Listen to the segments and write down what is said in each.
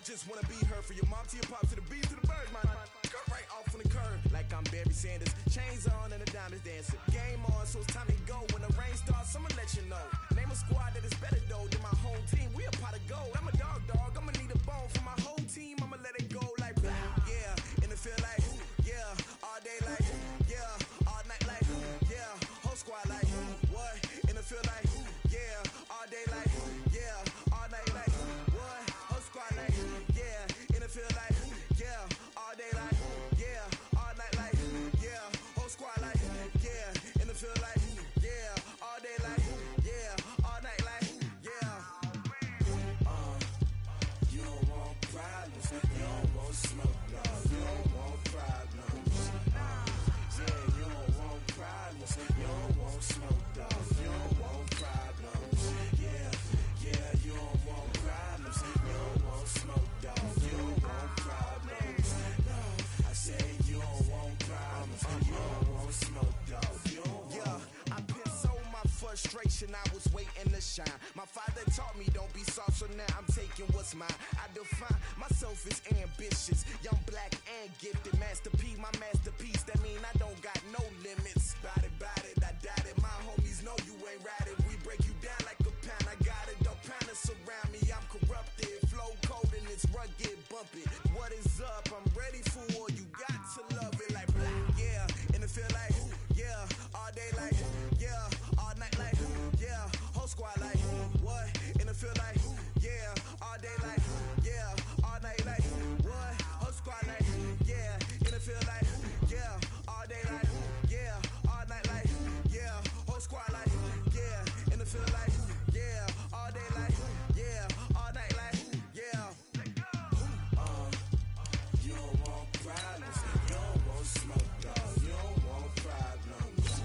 just wanna be her. For your mom to your pop to the beat to the birds, man. Cut right off on the curb like I'm Barry Sanders. Chains on and the diamonds dancing. Game on, so it's time to go. When the rain starts, I'ma let you know. Name a squad that is better though than my home team. We a pot of gold. I'm a dog. I'ma need a bone for my whole team. I'ma let it go like blah. Yeah, and it feel like yeah, all day like yeah, all night like yeah, whole squad like what? And it feel like yeah, all day like yeah, all night like what? Whole squad like yeah, and it feel like yeah, all day like yeah, all night like yeah, whole squad like yeah, and it feel like yeah, all day like yeah, all night like yeah. You don't want problems, you don't want smoke, no. You don't want problems. Yeah, you don't want problems, you don't want smoke, no. You don't want problems. Yeah, you don't want problems, you don't want smoke, no. You don't want problems. No, I say you don't want problems, you don't want smoke, no. You don't want. Yeah, I pissed so my frustration, I was waiting to shine. My father taught me don't be soft, so now I'm taking what's mine. I define myself as ambitious, young, black, and gifted. Master P, my masterpiece. That mean I don't got no limits. Bout it, I doubt it. My homies know you ain't ride it. We break you down like a pound. I got it, don't pound to surround me. I'm corrupted, flow cold and it's rugged, bump it. What is up? I'm ready for war. You got to love it like blah. Yeah, and it feel like yeah, all day like yeah, all night like yeah, whole squad like what? And it feel like yeah, all day like yeah, all night like what? Whole squad like yeah, and it feel like yeah, all day like yeah, all night like yeah, whole squad like yeah, and it feel like yeah, all day like yeah, all night like yeah. You don't want problems, you don't want smoke, no. You don't want problems.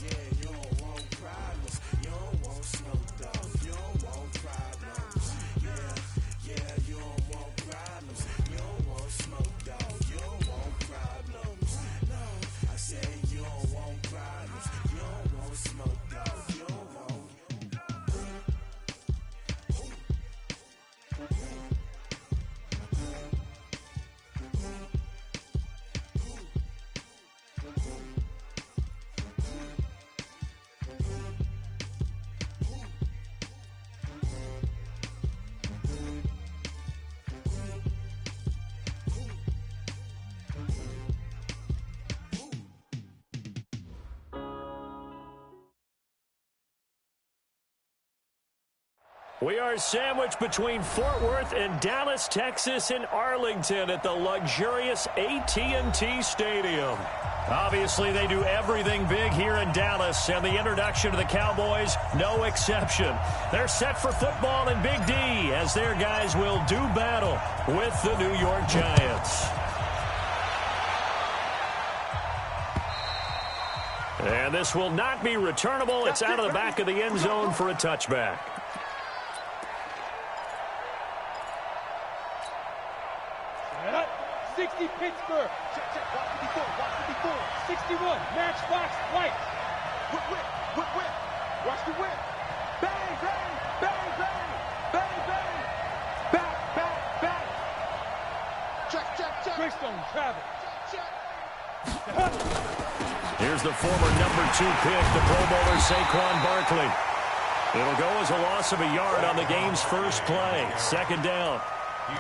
Yeah, you don't want problems, you don't want smoke, no. You don't want problems. Yeah, you don't want problems, you don't want smoke, no. You don't want problems. No, I say you don't want problems, you don't want smoke, no. You don't want. We are sandwiched between Fort Worth and Dallas, Texas, and Arlington at the luxurious AT&T Stadium. Obviously, they do everything big here in Dallas, and the introduction to the Cowboys, no exception. They're set for football in Big D as their guys will do battle with the New York Giants. And this will not be returnable. It's out of the back of the end zone for a touchback. 60 Pittsburgh. Check, watch the before. 61, matchbox, white. Whip. Watch the whip. Bang. Back. Check. Greystone, travel. Check. Here's the former number 2 pick, the Pro Bowler Saquon Barkley. It'll go as a loss of a yard on the game's first play. Second down.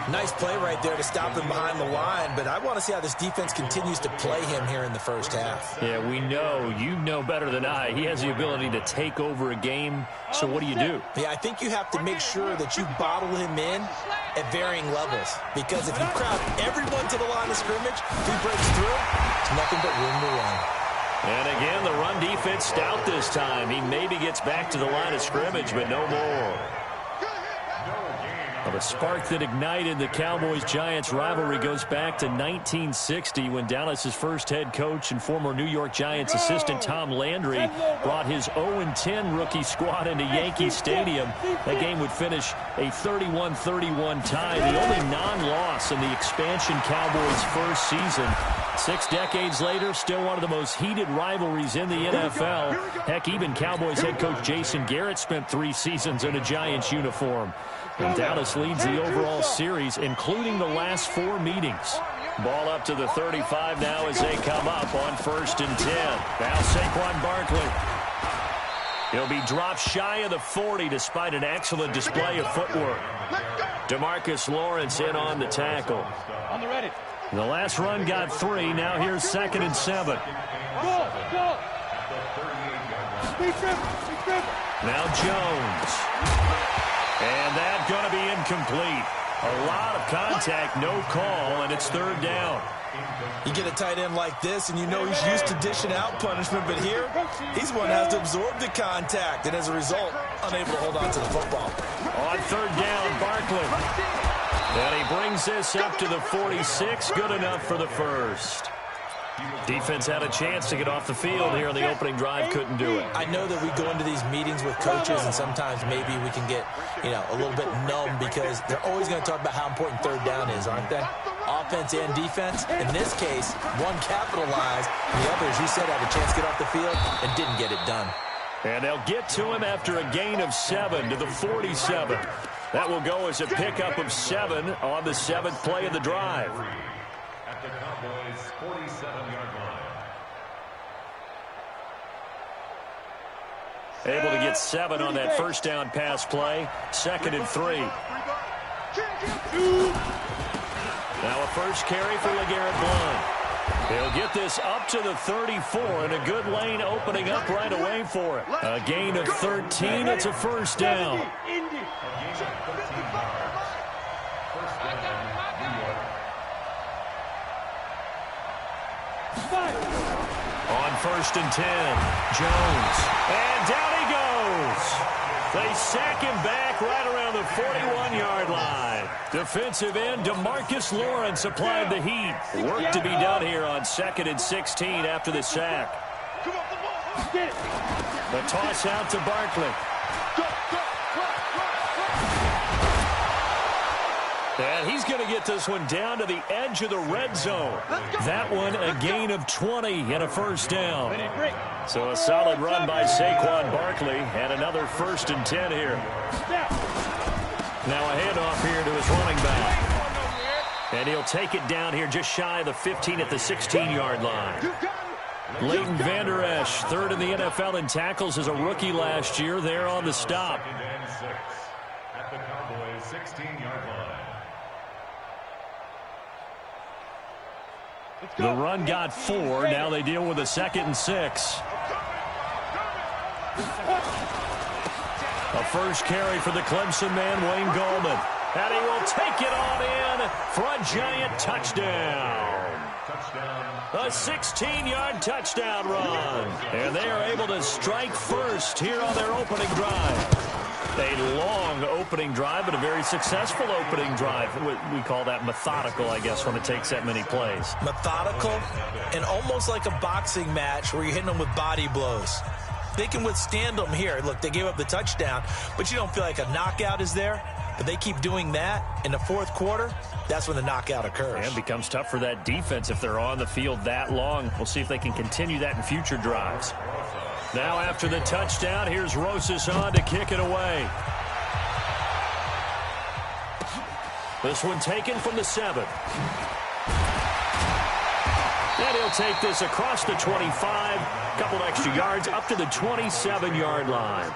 Nice play right there to stop him behind the line, but I want to see how this defense continues to play him here in the first half. Yeah, we know. You know better than I. He has the ability to take over a game, so what do you do? Yeah, I think you have to make sure that you bottle him in at varying levels, because if you crowd everyone to the line of scrimmage, if he breaks through, it's nothing but room to run. And again, the run defense stout this time. He maybe gets back to the line of scrimmage, but no more. Well, the spark that ignited the Cowboys-Giants rivalry goes back to 1960 when Dallas's first head coach and former New York Giants assistant Tom Landry brought his 0-10 rookie squad into Yankee Stadium. That game would finish a 31-31 tie, the only non-loss in the expansion Cowboys' first season. 6 decades later, still one of the most heated rivalries in the NFL. Heck, even Cowboys head coach Jason Garrett spent 3 seasons in a Giants uniform. And Dallas leads the overall series, including the last 4 meetings. Ball up to the 35 now as they come up on 1st and 10. Now Saquon Barkley. He'll be dropped shy of the 40 despite an excellent display of footwork. DeMarcus Lawrence in on the tackle. On the ready. The last run got 3. Now here's 2nd and 7. Go. Now Jones. And that's going to be incomplete. A lot of contact, no call, and it's 3rd down. You get a tight end like this, and you know he's used to dishing out punishment, but here, he's one that has to absorb the contact, and as a result, unable to hold on to the football. On 3rd down, Barkley. And he brings this up to the 46, good enough for the first. Defense had a chance to get off the field here on the opening drive, couldn't do it. I know that we go into these meetings with coaches, and sometimes maybe we can get, a little bit numb because they're always going to talk about how important 3rd down is, aren't they? Offense and defense. In this case, one capitalized, and the other, as you said, had a chance to get off the field and didn't get it done. And they'll get to him after a gain of 7 to the 47. That will go as a pickup of 7 on the 7th play of the drive. At the Cowboys' 47-yard line. Able to get 7 on that 1st down pass play. 2nd and 3. Now a first carry for LeGarrette Blount. He'll get this up to the 34, and a good lane opening up right away for it. A gain of 13. It's a 1st down. On 1st and 10, Jones. And down he goes. They sack him back right around the 41-yard line. Defensive end DeMarcus Lawrence applied the heat. Work to be done here on 2nd and 16 after the sack. The toss out to Barkley. And he's going to get this one down to the edge of the red zone. That one a gain of 20 and a 1st down. So a solid run by Saquon Barkley and another 1st and 10 here. Now a handoff here to his running back. And he'll take it down here just shy of the 15 at the 16-yard line. Leighton Vander Esch, 3rd in the NFL in tackles as a rookie last year. There on the stop. At the Cowboys' 16-yard line. The run got 4. Now they deal with a 2nd and 6. A first carry for the Clemson man, Wayne Gallman. And he will take it on in for a giant touchdown. A 16-yard touchdown run. And they are able to strike first here on their opening drive. A long opening drive, but a very successful opening drive. We call that methodical, I guess, when it takes that many plays. Methodical and almost like a boxing match where you're hitting them with body blows. They can withstand them here. Look, they gave up the touchdown, but you don't feel like a knockout is there. But they keep doing that in the 4th quarter. That's when the knockout occurs. And it becomes tough for that defense if they're on the field that long. We'll see if they can continue that in future drives. Now after the touchdown, here's Rosas on to kick it away. This one taken from the 7. And he'll take this across the 25. A couple extra yards up to the 27-yard line.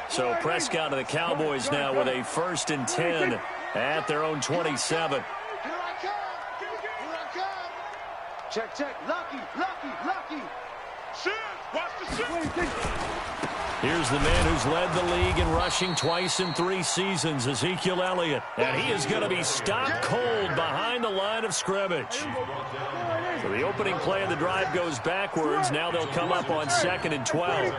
So Prescott of the Cowboys now with a 1st and 10 at their own 27. Here I come. Check. Lucky. Shiz, watch the shit. Here's the man who's led the league in rushing twice in 3 seasons, Ezekiel Elliott. And he is going to be stopped cold behind the line of scrimmage. So the opening play of the drive goes backwards. Now they'll come up on 2nd and 12.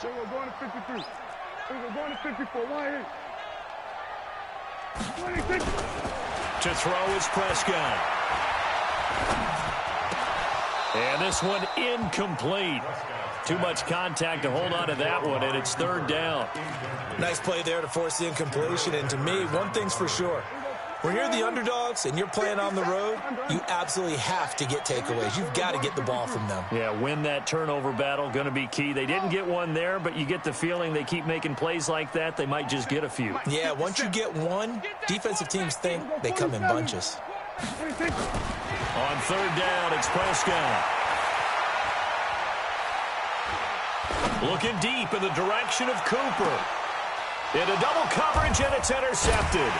So we're going to 53. We're going to 54. Why 26. To throw is Prescott. And this one incomplete. Too much contact to hold on to that one, and it's 3rd down. Nice play there to force the incompletion. And to me, one thing's for sure. When you're the underdogs and you're playing on the road, you absolutely have to get takeaways. You've got to get the ball from them. Yeah, win that turnover battle, going to be key. They didn't get one there, but you get the feeling they keep making plays like that, they might just get a few. Yeah, once you get one, defensive teams think they come in bunches. On third down, it's Prescott. Looking deep in the direction of Cooper. Into double coverage, and it's intercepted.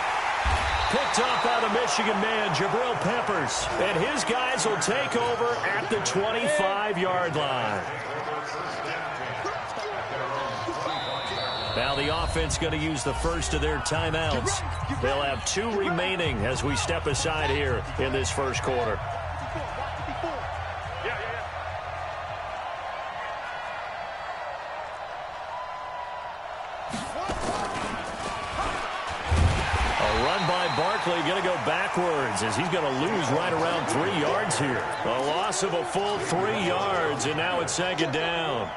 Picked up by the Michigan man, Jabril Peppers. And his guys will take over at the 25-yard line. Now the offense going to use the first of their timeouts. They'll have 2 remaining as we step aside here in this first quarter. Barkley going to go backwards as he's going to lose right around 3 yards here. A loss of a full 3 yards, and now it's second down.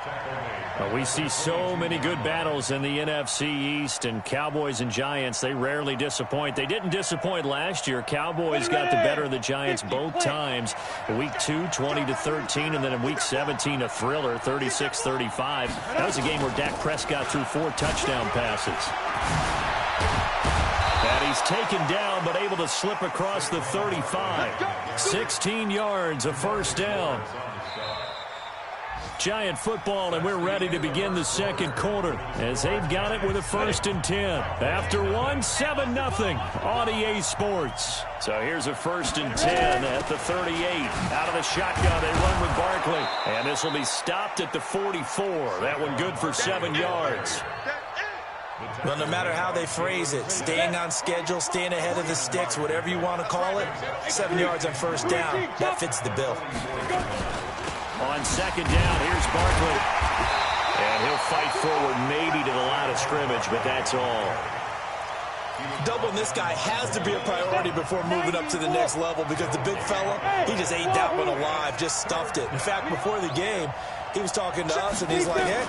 We see so many good battles in the NFC East, and Cowboys and Giants, they rarely disappoint. They didn't disappoint last year. Cowboys got the better of the Giants both times. Week 2, 20-13, and then in Week 17, a thriller, 36-35. That was a game where Dak Prescott threw 4 touchdown passes. And he's taken down, but able to slip across the 35. 16 yards, a first down. Giant football, and we're ready to begin the second quarter as they've got it with a 1st and 10. After 1, 7-0 on EA Sports. So here's a 1st and 10 at the 38. Out of the shotgun, they run with Barkley. And this will be stopped at the 44. That one good for 7 yards. Well, no matter how they phrase it, staying on schedule, staying ahead of the sticks, whatever you want to call it, 7 yards on first down, that fits the bill. On second down, here's Barkley. And he'll fight forward maybe to the line of scrimmage, but that's all. Doubling this guy has to be a priority before moving up to the next level because the big fella, he just ate that one alive, just stuffed it. In fact, before the game, he was talking to us, and he's like, hey,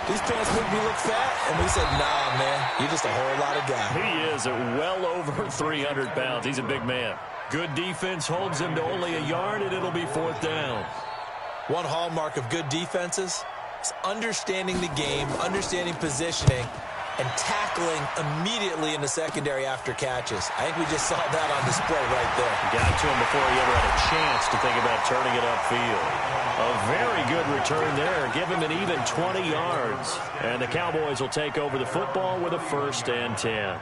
these pants make me look fat. And we said, nah, man, you're just a whole lot of guy. He is at well over 300 pounds. He's a big man. Good defense holds him to only a yard, and it'll be 4th down. One hallmark of good defenses is understanding the game, understanding positioning, and tackling immediately in the secondary after catches. I think we just saw that on display right there. Got to him before he ever had a chance to think about turning it upfield. A very good return there. Give him an even 20 yards. And the Cowboys will take over the football with a 1st and 10.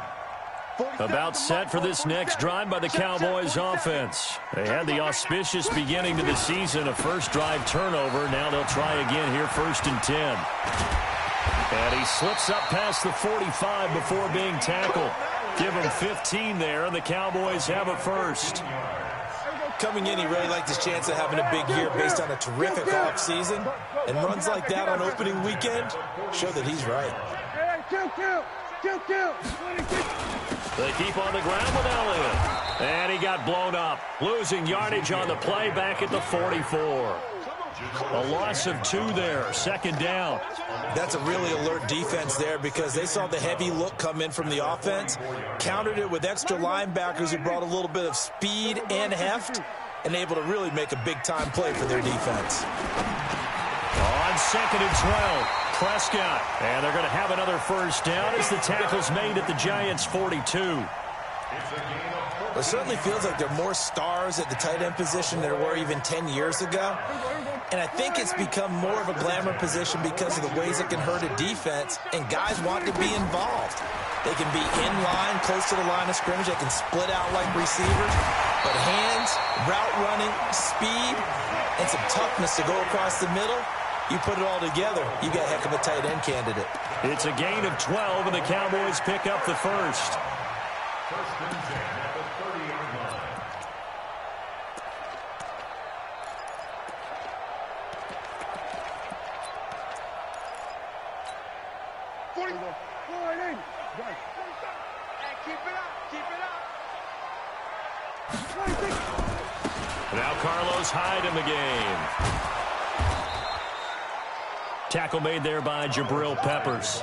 About set for this next drive by the Cowboys offense. They had the auspicious beginning to the season, a first drive turnover. Now they'll try again here, 1st and 10. And he slips up past the 45 before being tackled. Give him 15 there, and the Cowboys have a first. Coming in, he really liked his chance of having a big year based on a terrific offseason. And runs like that on opening weekend show that he's right. They keep on the ground with Elliott. And he got blown up. Losing yardage on the play back at the 44. A loss of 2 there. 2nd down. That's a really alert defense there because they saw the heavy look come in from the offense, countered it with extra linebackers who brought a little bit of speed and heft, and able to really make a big-time play for their defense. On 2nd and 12, Prescott. And they're going to have another first down as the tackle's made at the Giants' 42. It certainly feels like there are more stars at the tight end position than there were even 10 years ago. And I think it's become more of a glamour position because of the ways it can hurt a defense, and guys want to be involved. They can be in line, close to the line of scrimmage. They can split out like receivers. But hands, route running, speed, and some toughness to go across the middle, you put it all together, you got a heck of a tight end candidate. It's a gain of 12, and the Cowboys pick up the first. 1st and 10 at the 30-yard line. Now Carlos Hyde in the game. Tackle made there by Jabril Peppers.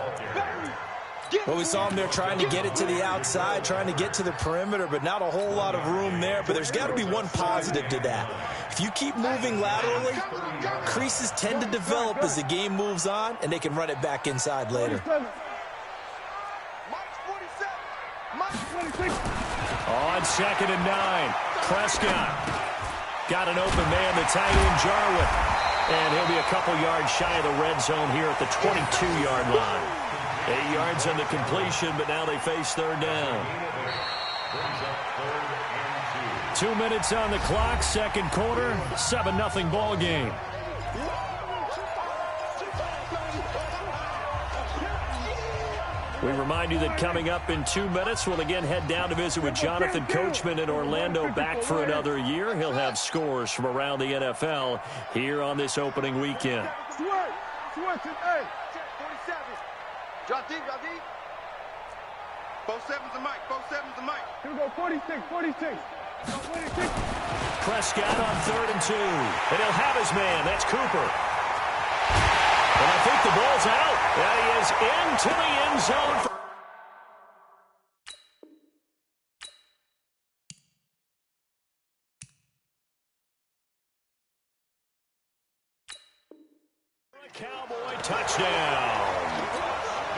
Well, we saw him there trying to get it to the outside, trying to get to the perimeter, but not a whole lot of room there. But there's got to be one positive to that. If you keep moving laterally, creases tend to develop as the game moves on, and they can run it back inside later. On 2nd and 9, Prescott got an open man, the tight end Jarwin. And he'll be a couple yards shy of the red zone here at the 22-yard line. 8 yards on the completion, but now they face 3rd down. 2 minutes on the clock, 2nd quarter, 7-0 ball game. We remind you that coming up in 2 minutes, we'll again head down to visit with Jonathan Coachman in Orlando, back for another year. He'll have scores from around the NFL here on this opening weekend. Drop deep, drop deep. 4-7's the mic, 4-7's the mic. Here we go, 46. Prescott on 3rd and 2. And he'll have his man. That's Cooper. And I think the ball's out. And he is into the end zone. Cowboy touchdown.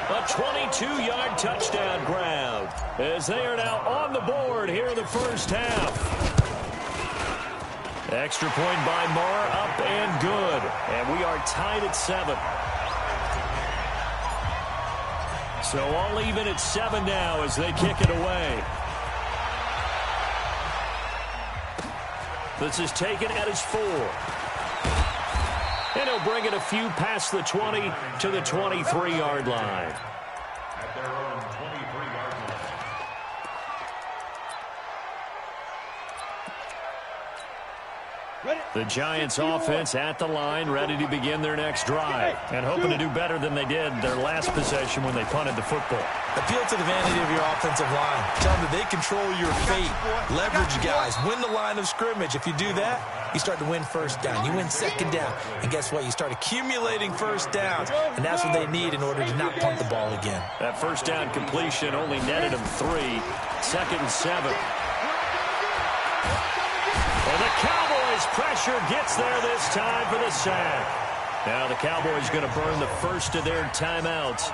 A 22-yard touchdown grab as they are now on the board here in the first half. Extra point by Marr, up and good. And we are tied at 7. So all even at 7 now as they kick it away. This is taken at his 4. And he'll bring it a few past the 20 to the 23-yard line. At their own 23-yard line. The Giants offense at the line, ready to begin their next drive. And hoping to do better than they did their last possession when they punted the football. Appeal to the vanity of your offensive line. Tell them that they control your fate. Leverage guys. Win the line of scrimmage. If you do that, you start to win first down. You win 2nd down. And guess what? You start accumulating first downs. And that's what they need in order to not punt the ball again. That first down completion only netted them 3. 2nd and 7. And the Cowboys' pressure gets there this time for the sack. Now the Cowboys going to burn the first of their timeouts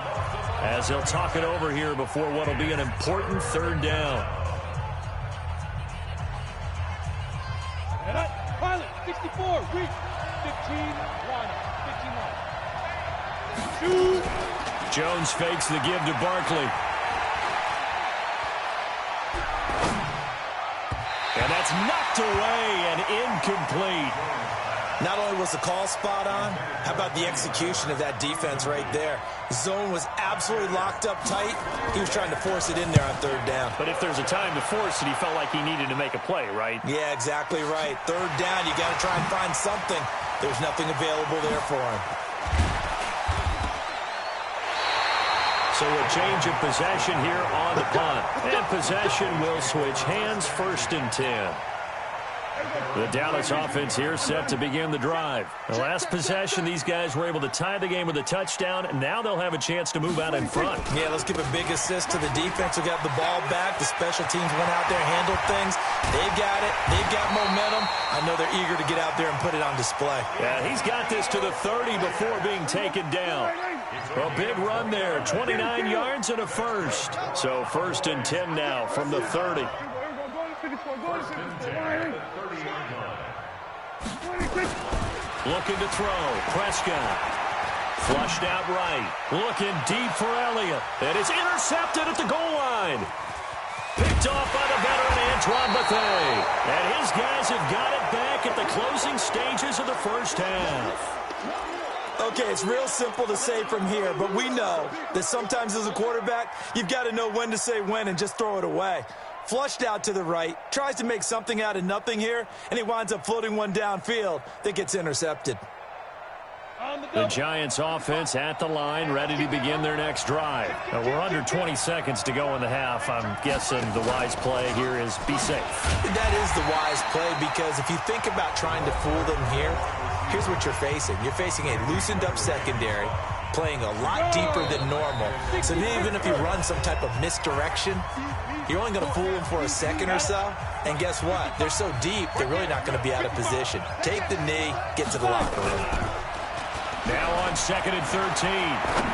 as they'll talk it over here before what will be an important 3rd down. Pilot, 64, reach, 15, line, 15 line. Shoot. Jones fakes the give to Barkley. And that's knocked away and incomplete. Not only was the call spot on, how about the execution of that defense right there? Zone was absolutely locked up tight. He was trying to force it in there on 3rd down. But if there's a time to force it, he felt like he needed to make a play, right? Yeah, exactly right. 3rd down, you got to try and find something. There's nothing available there for him. So a change of possession here on the punt. And possession will switch hands, 1st and 10. The Dallas offense here set to begin the drive. The last possession, these guys were able to tie the game with a touchdown, and now they'll have a chance to move out in front. Yeah, let's give a big assist to the defense who got the ball back. The special teams went out there, handled things. They've got it. They've got momentum. I know they're eager to get out there and put it on display. Yeah, he's got this to the 30 before being taken down. A big run there, 29 yards and a first. So 1st and 10 now from the 30. 1st and 10 at the 30-yard line. Looking to throw. Prescott. Flushed out right. Looking deep for Elliott. And it's intercepted at the goal line. Picked off by the veteran Antoine Bethea. And his guys have got it back at the closing stages of the first half. Okay, it's real simple to say from here, but we know that sometimes as a quarterback, you've got to know when to say when and just throw it away. Flushed out to the right, tries to make something out of nothing here, and he winds up floating one downfield that gets intercepted. The Giants offense at the line, ready to begin their next drive. Now, we're under 20 seconds to go in the half. I'm guessing the wise play here is be safe. That is the wise play, because if you think about trying to fool them here, here's what you're facing. You're facing a loosened up secondary. playing a lot deeper than normal. So even if you run some type of misdirection, you're only going to fool them for a second or so. And guess what? They're so deep, they're really not going to be out of position. Take the knee, get to the locker room. Now on 2nd and 13.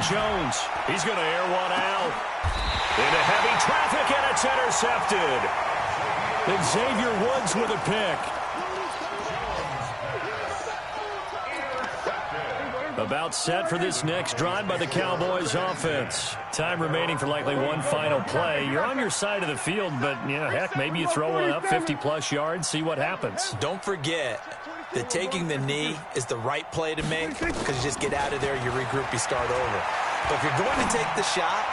Jones, he's going to air one out. Into heavy traffic, and it's intercepted. Xavier Woods with a pick. About set for this next drive by the Cowboys offense. Time remaining for likely one final play. You're on your side of the field, but, yeah, heck, maybe you throw one up 50-plus yards, see what happens. Don't forget that taking the knee is the right play to make because you just get out of there, you regroup, you start over. But if you're going to take the shot,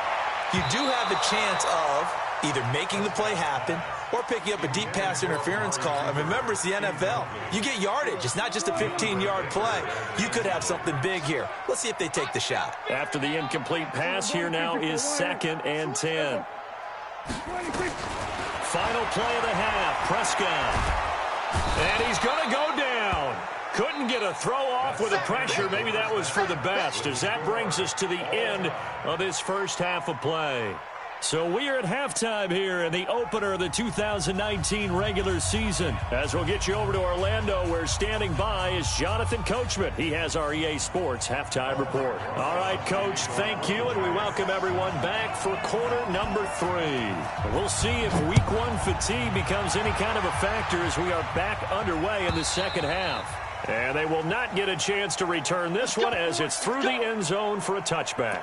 you do have a chance of either making the play happen or picking up a deep pass interference call. And remember, it's the NFL. You get yardage. It's not just a 15-yard play. You could have something big here. Let's see if they take the shot. After the incomplete pass, here now is 2nd and 10. Final play of the half, Prescott. And he's going to go down. Couldn't get a throw off with the pressure. Maybe that was for the best, as that brings us to the end of this first half of play. So we are at halftime here in the opener of the 2019 regular season. As we'll get you over to Orlando, where standing by is Jonathan Coachman. He has our EA Sports halftime report. All right, Coach, thank you, and we welcome everyone back for quarter number 3. We'll see if week 1 fatigue becomes any kind of a factor as we are back underway in the second half. And they will not get a chance to return this one as it's through the end zone for a touchback.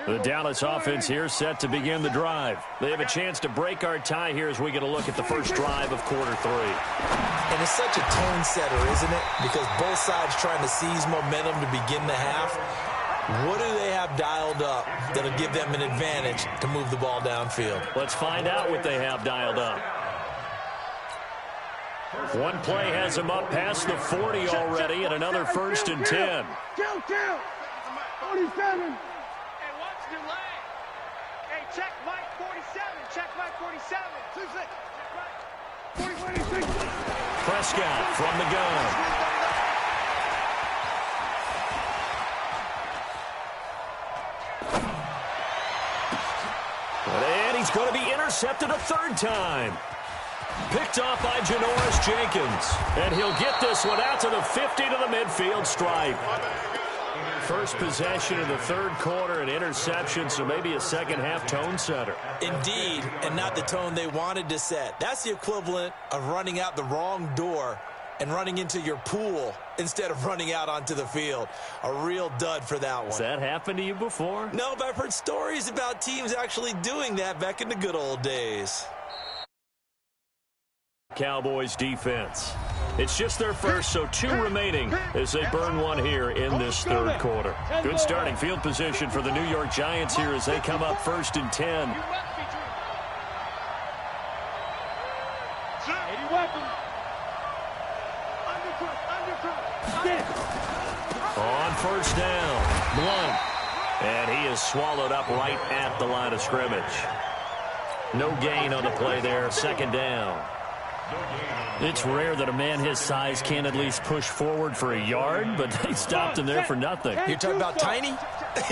The Dallas offense here set to begin the drive. They have a chance to break our tie here as we get a look at the first drive of quarter 3. And it's such a tone setter, isn't it? Because both sides trying to seize momentum to begin the half. What do they have dialed up that'll give them an advantage to move the ball downfield? Let's find out what they have dialed up. One play has them up past the 40 already, and another 1st and 10. 47. Check Mike 47. Check Mike 47. 46. Prescott from the gun. And he's going to be intercepted a 3rd time. Picked off by Janoris Jenkins. And he'll get this one out to the 50 to the midfield stripe. First possession of the 3rd quarter, an interception, so maybe a second-half tone setter. Indeed, and not the tone they wanted to set. That's the equivalent of running out the wrong door and running into your pool instead of running out onto the field. A real dud for that one. Has that happened to you before? No, but I've heard stories about teams actually doing that back in the good old days. Cowboys defense. It's just their first, so 2 remaining as they burn one here in this 3rd quarter. Good starting field position for the New York Giants here as they come up 1st and 10. On 1st down, Blunt. And he is swallowed up right at the line of scrimmage. No gain on the play there, 2nd down. It's rare that a man his size can't at least push forward for a yard, but they stopped him there for nothing. You're talking about Tiny?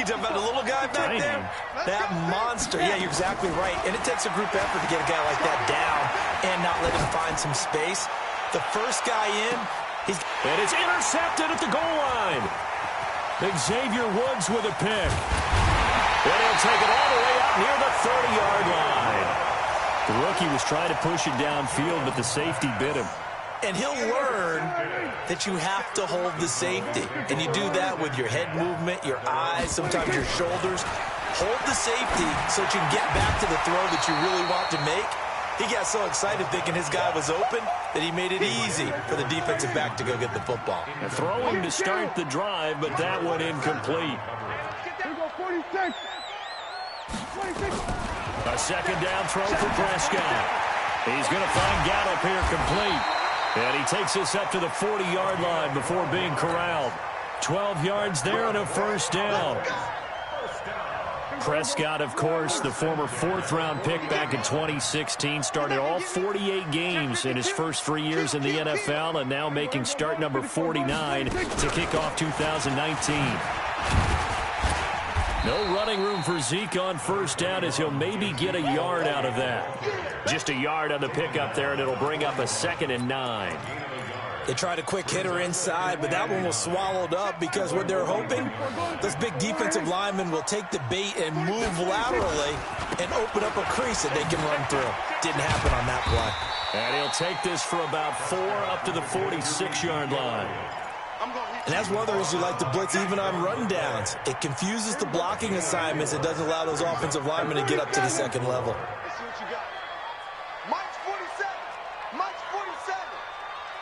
You're talking about a little guy back there? That monster. Yeah, you're exactly right. And it takes a group effort to get a guy like that down and not let him find some space. The first guy in, and it's intercepted at the goal line. Xavier Woods with a pick. And he'll take it all the way up near the 30-yard line. The rookie was trying to push it downfield, but the safety bit him. And he'll learn that you have to hold the safety. And you do that with your head movement, your eyes, sometimes your shoulders. Hold the safety so that you can get back to the throw that you really want to make. He got so excited thinking his guy was open that he made it easy for the defensive back to go get the football. Throwing to start the drive, but that one incomplete. A 2nd down throw for Prescott. He's going to find Gallup here complete. And he takes us up to the 40-yard line before being corralled. 12 yards there and a 1st down. Prescott, of course, the former fourth-round pick back in 2016, started all 48 games in his first 3 years in the NFL, and now making start number 49 to kick off 2019. No running room for Zeke on first down, as he'll maybe get a yard out of that. Just a yard on the pickup there, and it'll bring up a 2nd and 9. They tried a quick hitter inside, but that one was swallowed up because what they're hoping, those big defensive linemen will take the bait and move laterally and open up a crease that they can run through. Didn't happen on that play. And he'll take this for about 4 up to the 46-yard line. And that's one of the reasons you like to blitz even on run downs. It confuses the blocking assignments. It doesn't allow those offensive linemen to get up to the second level. Let's see what you got. Mike's 47. Mike's 47.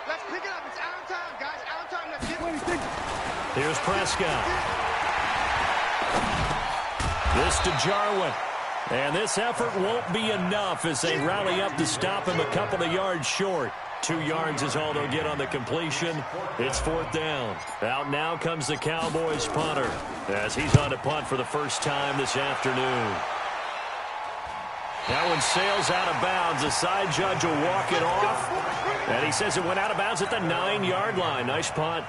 Let's pick it up. It's out of time, guys. Out of time. Let's get it. Here's Prescott. This to Jarwin. And this effort won't be enough as they rally up to stop him a couple of yards short. 2 yards is all they'll get on the completion. It's 4th down. Out now comes the Cowboys punter as he's on to punt for the first time this afternoon. That one sails out of bounds. The side judge will walk it off. And he says it went out of bounds at the 9-yard line. Nice punt.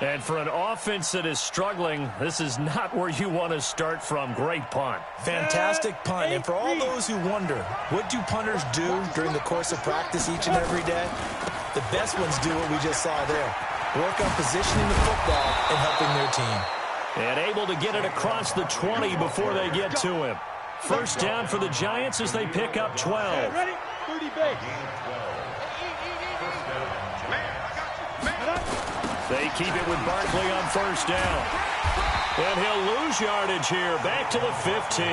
And for an offense that is struggling, this is not where you want to start from. Great punt. Fantastic punt. And for all those who wonder, what do punters do during the course of practice each and every day? The best ones do what we just saw there. Work on positioning the football and helping their team. And able to get it across the 20 before they get to him. First down for the Giants as they pick up 12. Ready? 30 base. They keep it with Barkley on first down. And he'll lose yardage here. Back to the 15.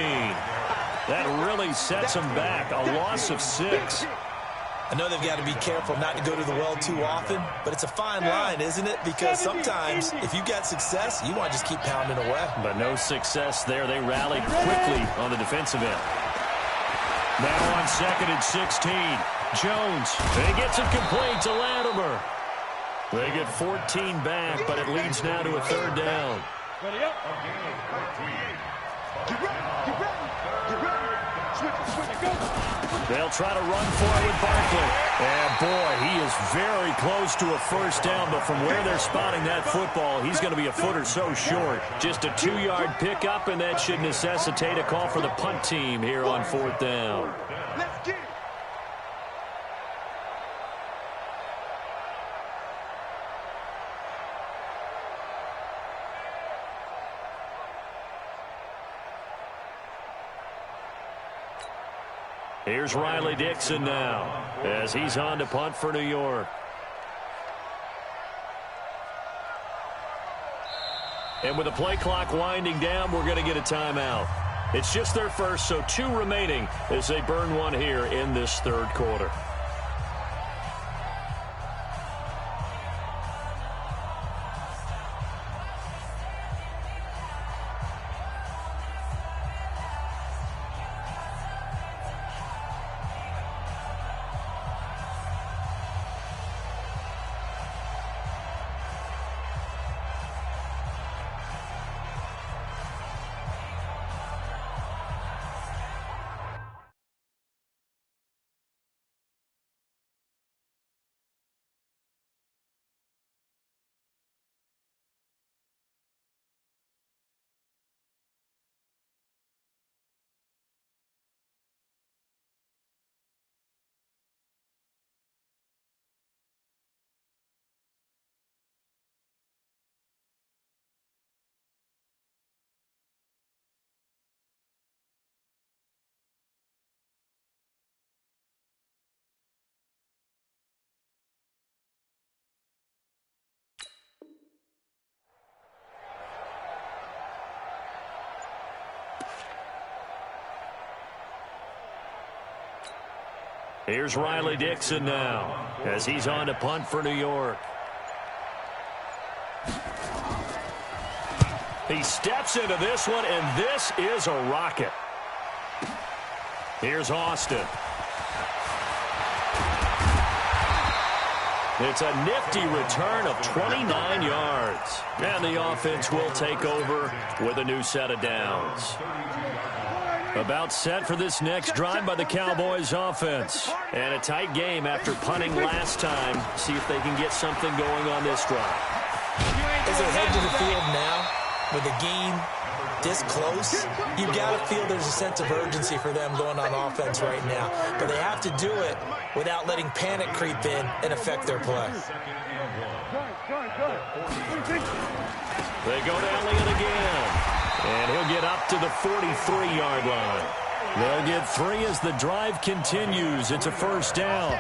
That really sets him back. A loss of 6. I know they've got to be careful not to go to the well too often, but it's a fine line, isn't it? Because sometimes if you got success, you want to just keep pounding away. But no success there. They rallied quickly on the defensive end. Now on 2nd and 16. Jones. He gets it complete to Latimer. They get 14 back, but it leads now to a 3rd down. Ready up. Get ready. Get ready. Get ready. Switch it, go. They'll try to run for it with Barkley. And, boy, he is very close to a first down, but from where they're spotting that football, he's going to be a foot or so short. Just a 2-yard pickup, and that should necessitate a call for the punt team here on 4th down. Let's get it. Here's Riley Dixon now as he's on to punt for New York. And with the play clock winding down, we're going to get a timeout. It's just their first, so 2 remaining as they burn one here in this 3rd quarter. Here's Riley Dixon now as he's on to punt for New York. He steps into this one, and this is a rocket. Here's Austin. It's a nifty return of 29 yards. And the offense will take over with a new set of downs. About set for this next drive by the Cowboys offense. And a tight game after punting last time. See if they can get something going on this drive. As they head to the field now, with the game this close, you've got to feel there's a sense of urgency for them going on offense right now. But they have to do it without letting panic creep in and affect their play. They go to Elliott again. And he'll get up to the 43-yard line. They'll get 3 as the drive continues. It's a first down.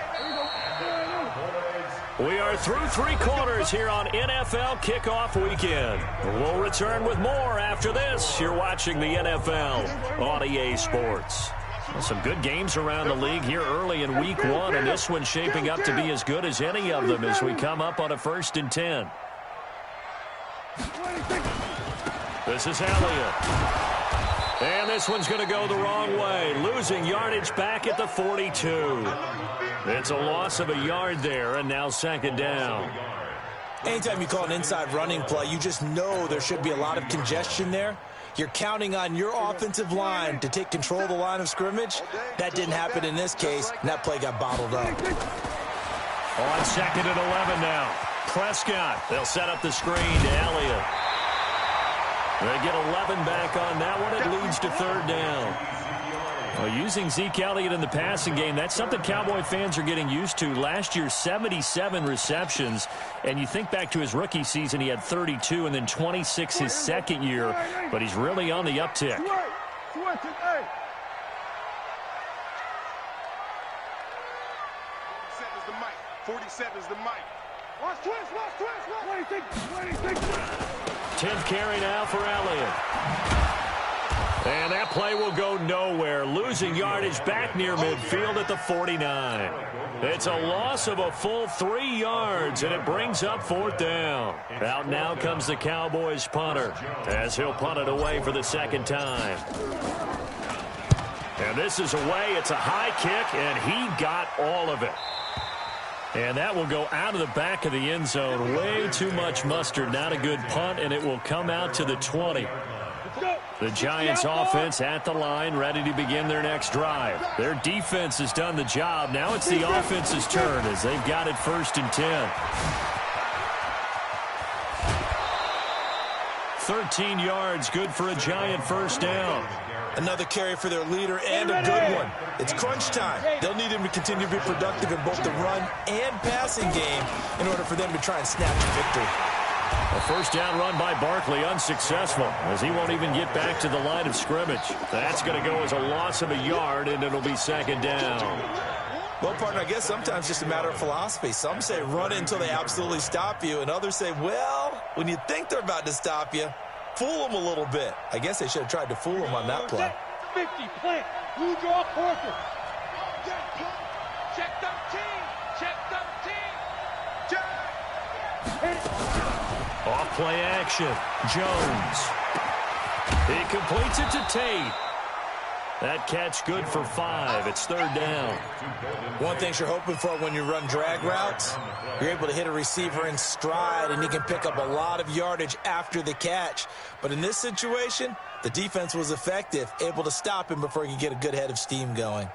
We are through 3 quarters here on NFL Kickoff Weekend. We'll return with more after this. You're watching the NFL on EA Sports. Well, some good games around the league here early in Week 1, and this one's shaping up to be as good as any of them as we come up on a 1st and 10. This is Elliott. And this one's going to go the wrong way. Losing yardage back at the 42. It's a loss of a yard there, and now 2nd down. Anytime you call an inside running play, you just know there should be a lot of congestion there. You're counting on your offensive line to take control of the line of scrimmage. That didn't happen in this case, and that play got bottled up. On 2nd and 11 now. Prescott. They'll set up the screen to Elliott. They get 11 back on that one. It leads to 3rd down. Well, using Zeke Elliott in the passing game, that's something Cowboy fans are getting used to. Last year, 77 receptions. And you think back to his rookie season, he had 32 and then 26 his 2nd year. But he's really on the uptick. 47's the mic. 10th carry now for Elliott. And that play will go nowhere. Losing yardage back near midfield at the 49. It's a loss of a full 3 yards, and it brings up 4th down. Out now comes the Cowboys punter, as he'll punt it away for the 2nd time. And this is away. It's a high kick, and he got all of it. And that will go out of the back of the end zone. Way too much mustard. Not a good punt, and it will come out to the 20. The Giants offense at the line, ready to begin their next drive. Their defense has done the job. Now it's the offense's turn as they've got it 1st and 10. 13 yards, good for a Giant 1st down. Another carry for their leader and a good one. It's crunch time. They'll need him to continue to be productive in both the run and passing game in order for them to try and snatch a victory. A 1st down run by Barkley, unsuccessful, as he won't even get back to the line of scrimmage. That's going to go as a loss of a yard, and it'll be 2nd down. Well, partner, I guess sometimes just a matter of philosophy. Some say run it until they absolutely stop you, and others say, well, when you think they're about to stop you, fool them a little bit. I guess they should have tried to fool them on that play. 50, plant, blue draw, Parker. Check 13, check 13. Off play action. Jones. He completes it to Tate. That catch good for 5. It's 3rd down. One thing you're hoping for when you run drag routes, you're able to hit a receiver in stride, and he can pick up a lot of yardage after the catch. But in this situation, the defense was effective, able to stop him before he could get a good head of steam going.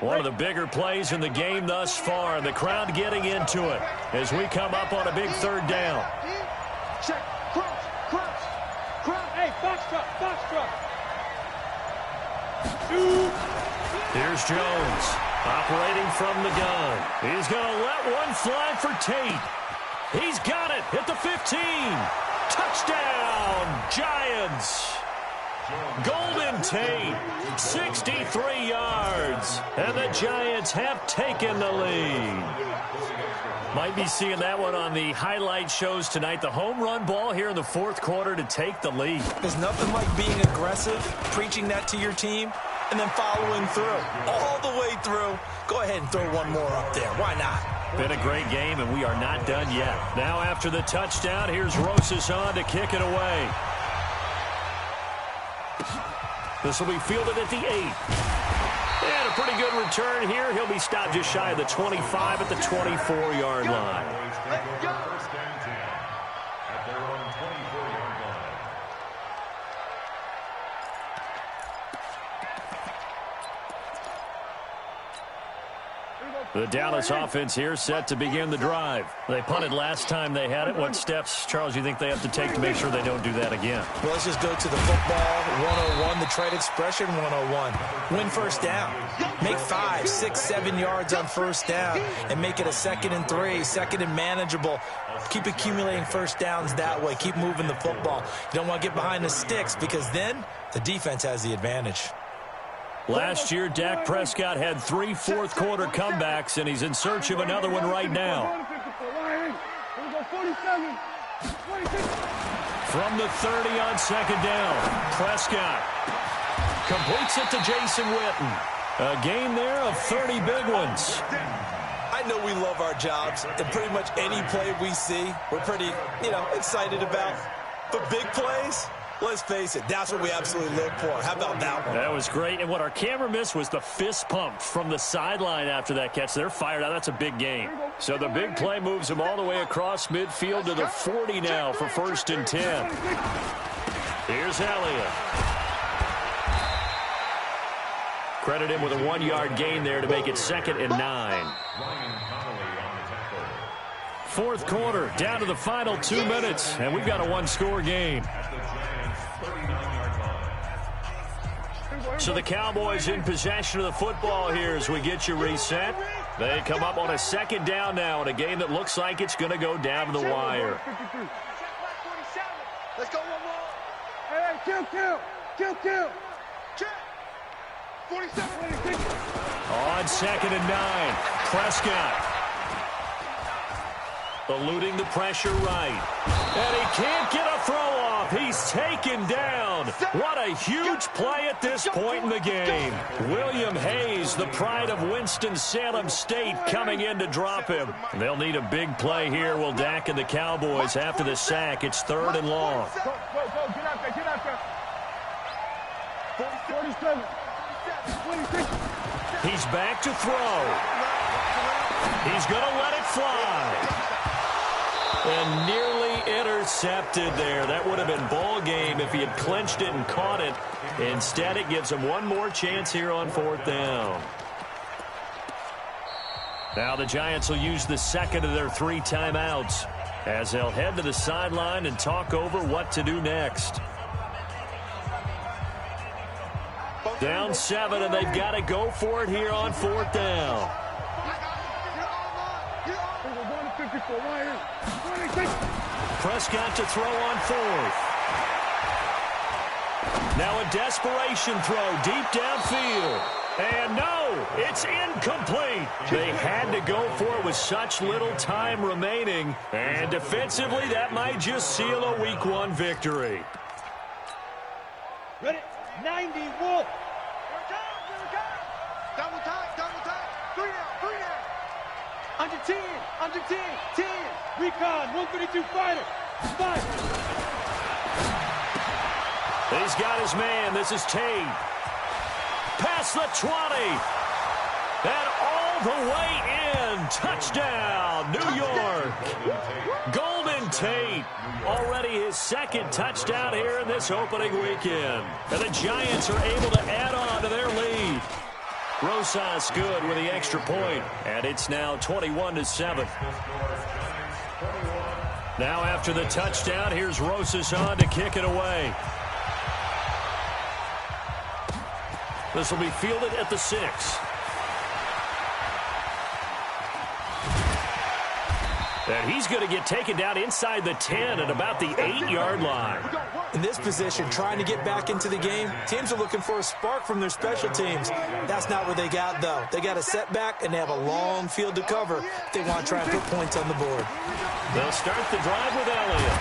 One of the bigger plays in the game thus far. The crowd getting into it as we come up on a big 3rd down. Check, crunch. Hey, box truck. Here's Jones operating from the gun. He's going to let one fly for Tate. He's got it at the 15. Touchdown, Giants. Golden Tate, 63 yards, and the Giants have taken the lead. Might be seeing that one on the highlight shows tonight. The home run ball here in the 4th quarter to take the lead. There's nothing like being aggressive, preaching that to your team, and then following through, all the way through. Go ahead and throw one more up there. Why not? Been a great game, and we are not done yet. Now after the touchdown, here's Rosas on to kick it away. This will be fielded at the 8. And a pretty good return here. He'll be stopped just shy of the 25 at the 24-yard line. First and 10 at their own 24-yard line. The Dallas offense here set to begin the drive. They punted last time they had it. What steps, Charles, you think they have to take to make sure they don't do that again? Well, let's just go to the football 101, the trade expression 101. Win first down. Make 5, 6, 7 yards on first down and make it a 2nd and 3, 2nd and manageable. Keep accumulating first downs that way. Keep moving the football. You don't want to get behind the sticks because then the defense has the advantage. Last year, Dak Prescott had 3 fourth-quarter comebacks, and he's in search of another one right now. From the 30 on 2nd down, Prescott completes it to Jason Witten. A gain there of 30 big ones. I know we love our jobs, and pretty much any play we see, we're pretty, excited about. But big plays, let's face it, that's what we absolutely live for. How about that one? That was great, and what our camera missed was the fist pump from the sideline after that catch. They're fired out. That's a big gain. So the big play moves them all the way across midfield to the 40 now for 1st and 10. Here's Elliott. Credit him with a 1-yard gain there to make it 2nd and 9. 4th quarter, down to the final 2 minutes, and we've got a 1-score game. So the Cowboys in possession of the football here as we get you reset. They come up on a 2nd down now in a game that looks like it's going to go down to the wire. Let's go one more. Hey, kill. Check. 47. On 2nd and 9, Prescott eluding the pressure right. And he can't get a throw off. He's taken down. What a huge play at this point in the game. William Hayes, the pride of Winston-Salem State, coming in to drop him. They'll need a big play here. Will Dak and the Cowboys after the sack. It's 3rd and long. Go, get out there. 47. 26. He's back to throw. He's going to let it fly. And nearly intercepted there. That would have been ball game if he had clinched it and caught it. Instead, it gives him one more chance here on 4th down. Now the Giants will use the 2nd of their 3 timeouts as they'll head to the sideline and talk over what to do next. Down 7, and they've got to go for it here on 4th down. Prescott to throw on 4th. Now a desperation throw deep downfield. And no, it's incomplete. They had to go for it with such little time remaining. And defensively, that might just seal a Week 1 victory. Ready? 91. Double time. 3 down. Under 10. 10. Recon, 132 fighter. 5. He's got his man. This is Tate. Past the 20. And all the way in. Touchdown, New York. Golden Tate. Already his 2nd touchdown here in this opening weekend. And the Giants are able to add on to their lead. Rosas good with the extra point, and it's now 21-7. Now after the touchdown, here's Rosas on to kick it away. This will be fielded at the 6. And he's going to get taken down inside the 10 at about the 8-yard line. In this position, trying to get back into the game, teams are looking for a spark from their special teams. That's not what they got, though. They got a setback, and they have a long field to cover if they want to try and put points on the board. They'll start the drive with Elliott.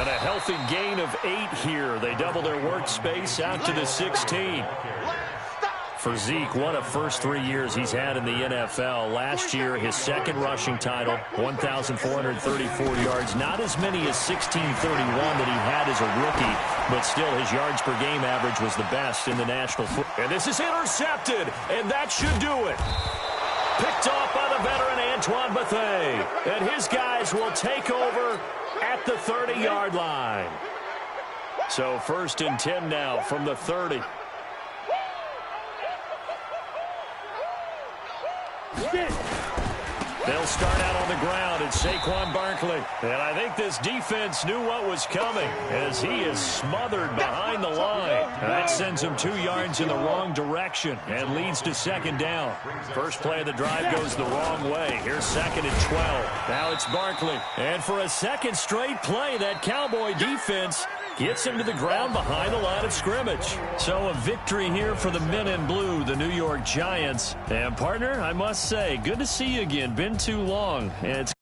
And a healthy gain of 8 here. They double their workspace out to the 16. For Zeke, what a first 3 years he's had in the NFL. Last year, his second rushing title, 1,434 yards. Not as many as 1,631 that he had as a rookie, but still his yards per game average was the best in the National Football. And this is intercepted, and that should do it. Picked off by the veteran Antoine Bethea. And his guys will take over at the 30-yard line. So 1st and 10 now from the 30. They'll start out on the ground at Saquon Barkley. And I think this defense knew what was coming as he is smothered behind the line. That sends him 2 yards in the wrong direction and leads to 2nd down. First play of the drive goes the wrong way. Here's 2nd and 12. Now it's Barkley. And for a second straight play, that Cowboy defense gets him to the ground behind the line of scrimmage. So a victory here for the men in blue, the New York Giants. And partner, I must say, good to see you again. Been too long. And it's